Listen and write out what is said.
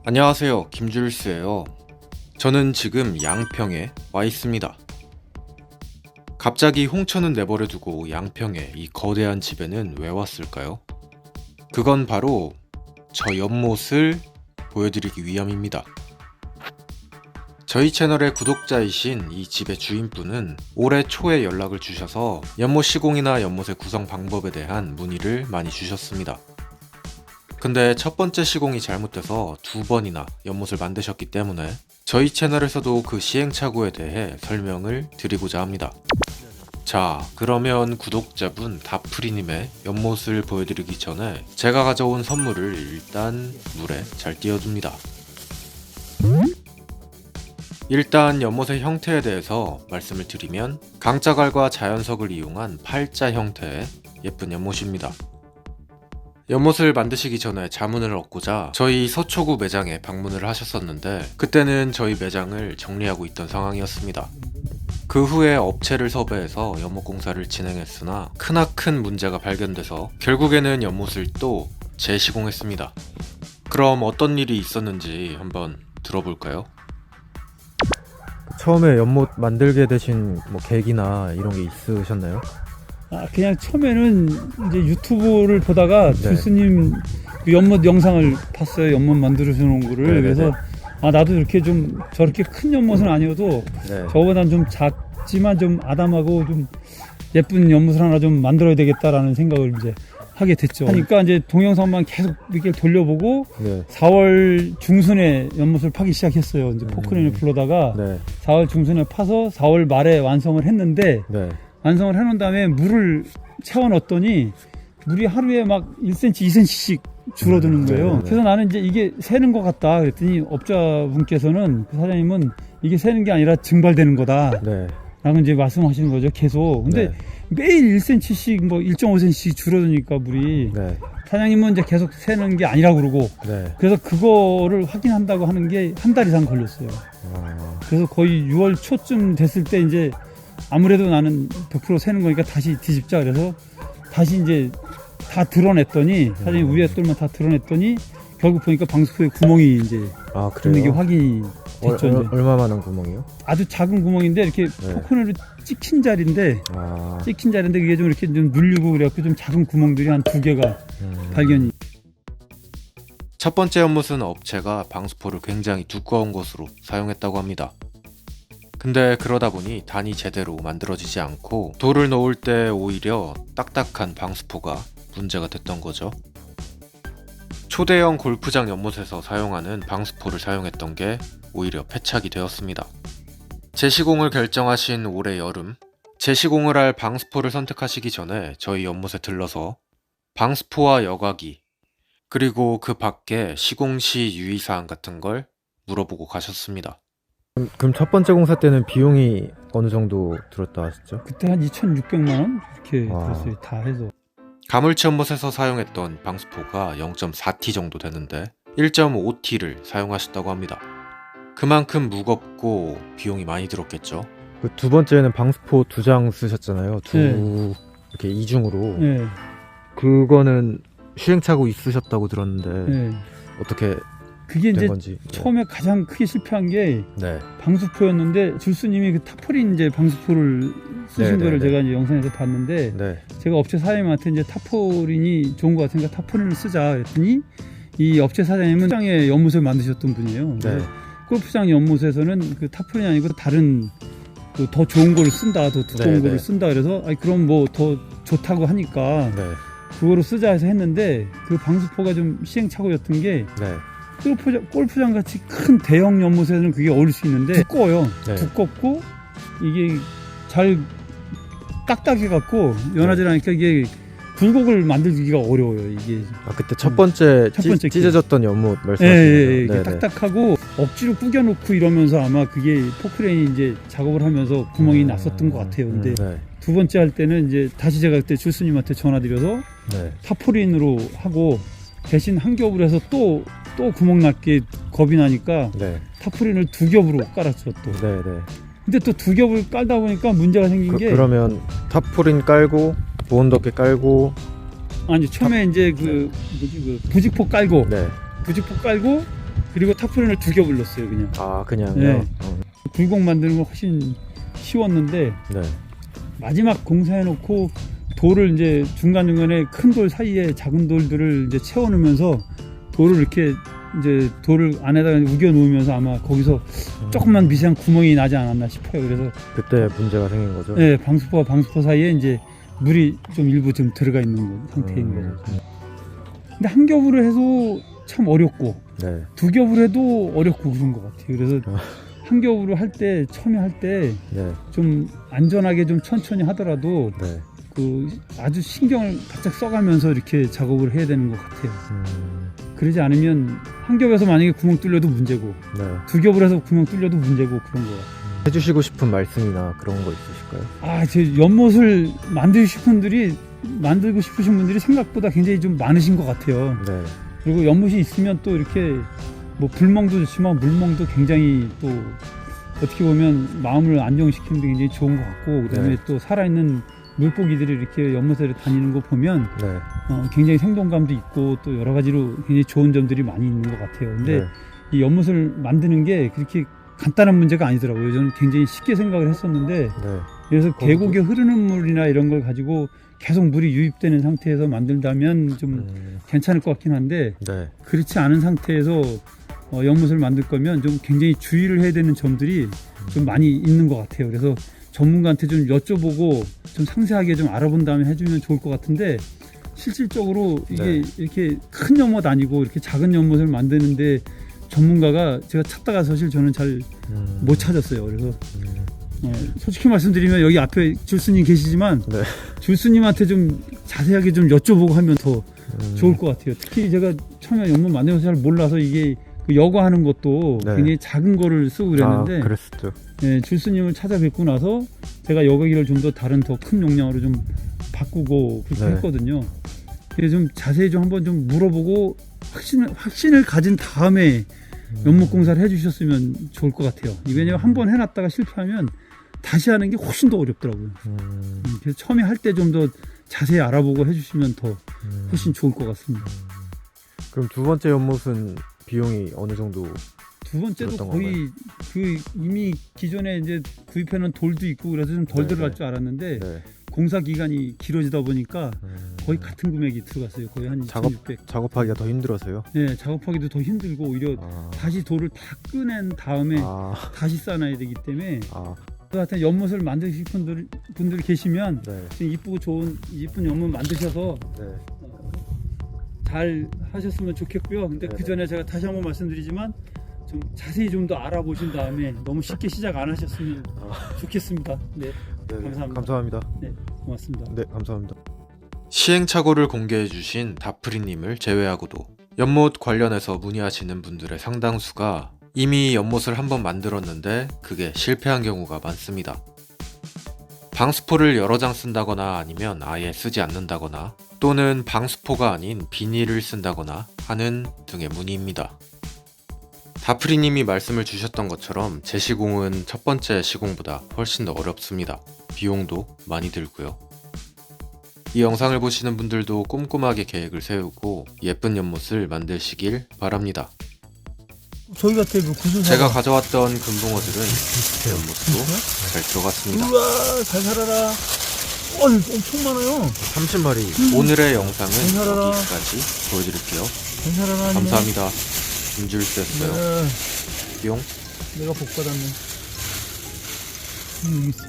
안녕하세요, 김줄스예요. 저는 지금 양평에 와 있습니다. 갑자기 홍천은 내버려두고 양평에 이 거대한 집에는 왜 왔을까요? 그건 바로 저 연못을 보여드리기 위함입니다. 저희 채널의 구독자이신 이 집의 주인분은 올해 초에 연락을 주셔서 연못 시공이나 연못의 구성 방법에 대한 문의를 많이 주셨습니다. 근데 첫 번째 시공이 잘못돼서 2번이나 연못을 만드셨기 때문에 저희 채널에서도 그 시행착오에 대해 설명을 드리고자 합니다. 자, 그러면 구독자분 다프리님의 연못을 보여드리기 전에 제가 가져온 선물을 일단 물에 잘 띄워둡니다. 일단 연못의 형태에 대해서 말씀을 드리면 강자갈과 자연석을 이용한 팔자 형태의 예쁜 연못입니다. 연못을 만드시기 전에 자문을 얻고자 저희 서초구 매장에 방문을 하셨었는데 그때는 저희 매장을 정리하고 있던 상황이었습니다. 그 후에 업체를 섭외해서 연못 공사를 진행했으나 크나큰 문제가 발견돼서 결국에는 연못을 또 재시공했습니다. 그럼 어떤 일이 있었는지 한번 들어볼까요? 처음에 연못 만들게 되신 뭐 계기나 이런 게 있으셨나요? 그냥 처음에는 이제 유튜브를 보다가 네. 줄스님 그 연못 영상을 봤어요. 연못 만들어서 놓은 거를. 네네네. 그래서 나도 이렇게 좀 저렇게 큰 연못은 아니어도 네. 저보다는 좀 작지만 좀 아담하고 좀 예쁜 연못을 하나 좀 만들어야 되겠다라는 생각을 이제 하게 됐죠. 하니까 이제 동영상만 계속 이렇게 돌려보고 네. 4월 중순에 연못을 파기 시작했어요. 이제 포크레인을 불러다가 네. 4월 중순에 파서 4월 말에 완성을 했는데 네. 완성을 해놓은 다음에 물을 채워 넣었더니 물이 하루에 막 1cm, 2cm씩 줄어드는 거예요. 네네네. 그래서 나는 이제 이게 새는 것 같다 그랬더니 업자분께서는 그 사장님은 이게 새는 게 아니라 증발되는 거다 네. 라고 이제 말씀하시는 거죠, 계속. 근데 네. 매일 1cm씩 뭐 1.5cm씩 줄어드니까 물이 네. 사장님은 이제 계속 새는 게 아니라고 그러고 네. 그래서 그거를 확인한다고 하는 게 한 달 이상 걸렸어요. 그래서 거의 6월 초쯤 됐을 때 이제 아무래도 나는 100% 새는 거니까 다시 뒤집자 그래서 다시 이제 다 드러냈더니 사장님 위에 똘만 다 드러냈더니 결국 보니까 방수포에 구멍이 이제 있는 게 확인이 됐죠. 이제. 얼마만한 구멍이요? 아주 작은 구멍인데 이렇게 포크널로 찍힌 자리인데 그게 좀 이렇게 좀 눌리고 그래갖고 좀 작은 구멍들이 한 2개가 발견이. 첫 번째 연못은 업체가 방수포를 굉장히 두꺼운 것으로 사용했다고 합니다. 근데 그러다 보니 단이 제대로 만들어지지 않고 돌을 놓을 때 오히려 딱딱한 방수포가 문제가 됐던 거죠. 초대형 골프장 연못에서 사용하는 방수포를 사용했던 게 오히려 패착이 되었습니다. 재시공을 결정하신 올해 여름, 재시공을 할 방수포를 선택하시기 전에 저희 연못에 들러서 방수포와 여과기, 그리고 그 밖에 시공 시 유의사항 같은 걸 물어보고 가셨습니다. 그럼 첫 번째 공사 때는 비용이 어느 정도 들었다 하셨죠? 그때 한 2,600만 원 이렇게 와. 들었어요. 다 해서. 가물치 연못에서 사용했던 방수포가 0.4T 정도 되는데 1.5T를 사용하셨다고 합니다. 그만큼 무겁고 비용이 많이 들었겠죠. 그 두 번째는 방수포 2장 쓰셨잖아요. 네. 이렇게 이중으로. 네. 그거는 시행착오 있으셨다고 들었는데 네. 어떻게 그게 된 이제 건지. 처음에 가장 크게 실패한 게 네. 방수포였는데 줄스님이 그 타포린 이제 방수포를 쓰신 네, 거를 네, 제가 이제 영상에서 봤는데 네. 제가 업체 사장님한테 이제 타포린이 좋은 것 같으니까 타포린을 쓰자 그랬더니 이 업체 사장님은 골프장에 연못을 만드셨던 분이에요. 네. 그래서 골프장 연못에서는 그 타포린이 아니고 다른 그 더 좋은 거를 쓴다, 더 두꺼운 네, 거를 네. 쓴다 그래서 그럼 뭐 더 좋다고 하니까 네. 그거로 쓰자 해서 했는데 그 방수포가 좀 시행착오였던 게 네. 골프장 같이 큰 대형 연못에서는 그게 어울릴 수 있는데 두꺼워요. 네. 두껍고 이게 잘 딱딱해갖고 연하지 않으니까 이게 굴곡을 만들기가 어려워요. 이게 그때 첫 번째 첫 번째 찢어졌던 연못 예, 말씀하시는 예, 거죠? 이게 딱딱하고 억지로 꾸겨놓고 이러면서 아마 그게 포크레인이 이제 작업을 하면서 구멍이 났었던 것 같아요. 근데 네. 두 번째 할 때는 이제 다시 제가 그때 줄스님한테 전화드려서 네. 타포린으로 하고 대신 한 겹을 해서 또 구멍 났게 겁이 나니까 네. 타포린을 2겹으로 깔았죠 또. 네. 네. 근데 또 2겹을 깔다 보니까 문제가 생긴 게 그러면 타포린 깔고 보온덮개 깔고 아니 처음에 이제 그 뭐지 그 부직포 깔고 네. 부직포 깔고 그리고 타프린을 2겹을 넣었어요 그냥. 아 그냥요? 네. 굴곡 만드는 건 훨씬 쉬웠는데 네. 마지막 공사해놓고 돌을 이제 중간중간에 큰 돌 사이에 작은 돌들을 이제 채워놓으면서 돌을 이렇게 이제 돌을 안에다가 우겨 놓으면서 아마 거기서 조금만 미세한 구멍이 나지 않았나 싶어요. 그래서 그때 문제가 생긴 거죠? 네, 방수포와 방수포 사이에 이제 물이 좀 일부 좀 들어가 있는 상태인 거죠. 근데 한 겹으로 해도 참 어렵고 네. 2겹으로 해도 어렵고 그런 것 같아요. 그래서 한 겹으로 할 때 처음에 할 때 좀 네. 안전하게 좀 천천히 하더라도 네. 그 아주 신경을 바짝 써가면서 이렇게 작업을 해야 되는 것 같아요. 그러지 않으면 한 겹에서 만약에 구멍 뚫려도 문제고 네. 2겹을 해서 구멍 뚫려도 문제고 그런 거 같아요. 해주시고 싶은 말씀이나 그런 거 있으실까요? 아, 저 연못을 만들고 싶으신 분들이 생각보다 굉장히 좀 많으신 것 같아요. 네. 그리고 연못이 있으면 또 이렇게 뭐 불멍도 좋지만 물멍도 굉장히 또 어떻게 보면 마음을 안정시키는 데 굉장히 좋은 것 같고 그다음에 네. 또 살아있는 물고기들이 이렇게 연못에 다니는 거 보면 네. 굉장히 생동감도 있고 또 여러 가지로 굉장히 좋은 점들이 많이 있는 것 같아요. 근데 네. 이 연못을 만드는 게 그렇게 간단한 문제가 아니더라고요. 저는 굉장히 쉽게 생각을 했었는데 네. 그래서 계곡에 흐르는 물이나 이런 걸 가지고 계속 물이 유입되는 상태에서 만들다면 좀 괜찮을 것 같긴 한데 네. 그렇지 않은 상태에서 연못을 만들 거면 좀 굉장히 주의를 해야 되는 점들이 좀 많이 있는 것 같아요. 그래서 전문가한테 좀 여쭤보고 좀 상세하게 좀 알아본 다음에 해주면 좋을 것 같은데 실질적으로 이게 이렇게 큰 연못 아니고 이렇게 작은 연못을 만드는데 전문가가 제가 찾다가 사실 저는 잘 못 찾았어요. 그래서 솔직히 말씀드리면 여기 앞에 줄스님 계시지만 네. 줄스님한테 좀 자세하게 좀 여쭤보고 하면 더 좋을 것 같아요. 특히 제가 처음에 연못 만들면서 잘 몰라서 이게 그 여과하는 것도 네. 굉장히 작은 거를 쓰고 그랬는데 그랬었죠. 네, 줄스님을 찾아뵙고 나서 제가 여과기를 좀 더 다른 더 큰 용량으로 좀 바꾸고 그렇게 네. 했거든요. 그래서 좀 자세히 좀 한번 좀 물어보고 확신을 가진 다음에 연못 공사를 해주셨으면 좋을 것 같아요. 왜냐면 한번 해놨다가 실패하면 다시 하는 게 훨씬 더 어렵더라고요. 그래서 처음에 할 때 좀 더 자세히 알아보고 해주시면 더 훨씬 좋을 것 같습니다. 그럼 두 번째 연못은 비용이 어느 정도? 두 번째도 그랬던 거의 그 이미 기존에 이제 구입해놓은 돌도 있고 그래서 좀 덜 네, 들어갈 네. 줄 알았는데 네. 공사 기간이 길어지다 보니까 거의 같은 금액이 들어갔어요. 거의 한 2,600. 작업하기가 더 힘들어서요? 네, 작업하기도 더 힘들고 오히려 다시 돌을 다 꺼낸 다음에 다시 쌓아놔야 되기 때문에 하여튼 연못을 만드실 분들 계시면 네. 좀 이쁜 연못 만드셔서 네. 잘 하셨으면 좋겠고요. 근데 네네. 그 전에 제가 다시 한번 말씀드리지만 좀 자세히 좀 더 알아보신 다음에 너무 쉽게 시작 안 하셨으면 좋겠습니다. 네, 감사합니다. 감사합니다. 네, 고맙습니다. 네, 감사합니다. 시행착오를 공개해주신 다프리님을 제외하고도 연못 관련해서 문의하시는 분들의 상당수가 이미 연못을 한번 만들었는데 그게 실패한 경우가 많습니다. 방수포를 여러 장 쓴다거나 아니면 아예 쓰지 않는다거나 또는 방수포가 아닌 비닐을 쓴다거나 하는 등의 문의입니다. 다프리님이 말씀을 주셨던 것처럼 재시공은 첫 번째 시공보다 훨씬 더 어렵습니다. 비용도 많이 들고요. 이 영상을 보시는 분들도 꼼꼼하게 계획을 세우고 예쁜 연못을 만드시길 바랍니다. 저희 같은 그 구슬 제가 가져왔던 금붕어들은 연못으로 잘 들어갔습니다. 우와, 잘 살아라. 엄청 많아요. 30마리. 오늘의 영상은 잘 살아라. 여기까지 보여드릴게요. 잘 살아라. 감사합니다. 김줄수였어요. 뿅. 내가 복 받았네. 여기 있어.